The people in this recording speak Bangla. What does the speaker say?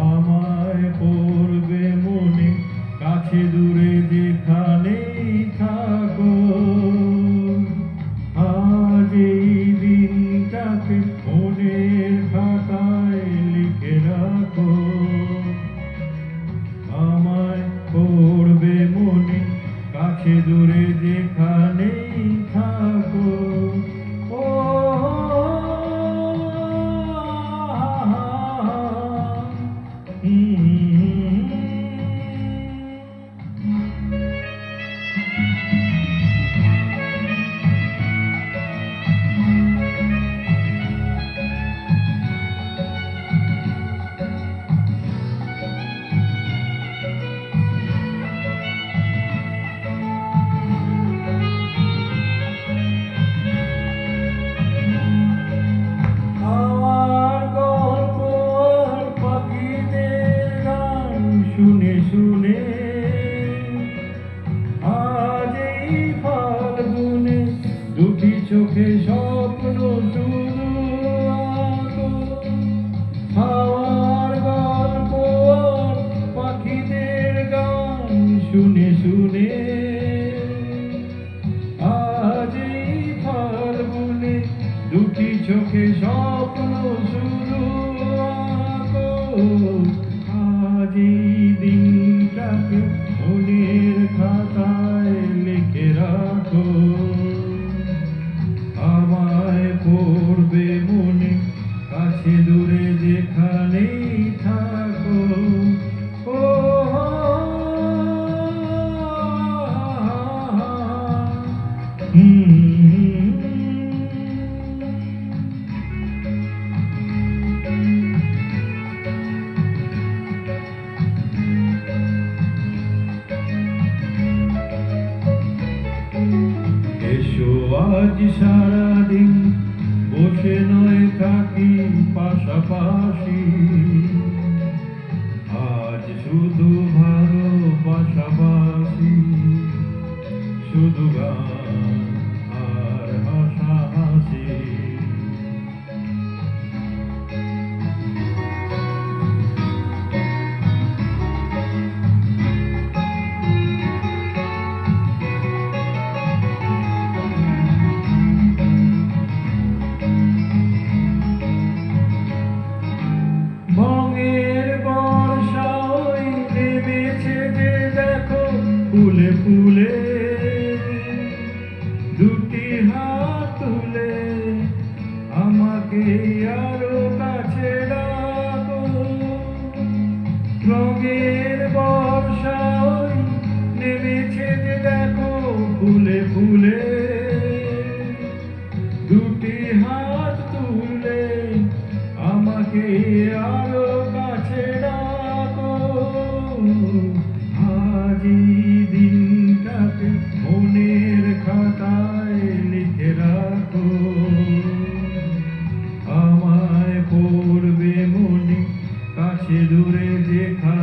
আমায় পড়বে মনে কাছে দূরে যেখানেই থাকো। আজ এই দিনটাকে মনের খাতায় লিখে রাখো। আমায় পড়বে মনে কাছে দূরে যেখানেই থাকো। ও শুনে শুনে আজ এই ফাল্গুনে দুটি চোখে স্বপ্ন শুধু আঁকো। হাওয়ার গল্প আর পাখিদের গান শুনে শুনে আজ এই ফাল্গুনে দুটি চোখে স্বপ্ন শুধু আঁকো। আজ এই দিনটাকে মনের খাতায় লিখে রাখো। আমায় পড়বে মনে কাছে দূরে যেখানেই থাকো। ও এসো আজ সারাদিন বসে নয় থাকি পাশাপাশি। আজ শুধু ভালোবাসাবাসি, শুধু গান আর হাসাহাসি। ভঙের বর্ষায় নেমেছে যে দেখো ফুলে ফুলে, দুটি হাত তুলে আমাকে আরো কাছে ডাকো। রঙের বর্ষায় নেমেছে যে দেখো ফুলে ফুলে, দুটি হাত তুলে আমাকে আরো কাছে ডাকো। আজ এই দিনটাকে মনের খাতায় লিখে রাখো। আমায় পড়বে মনে কাছে দূরে যেখানে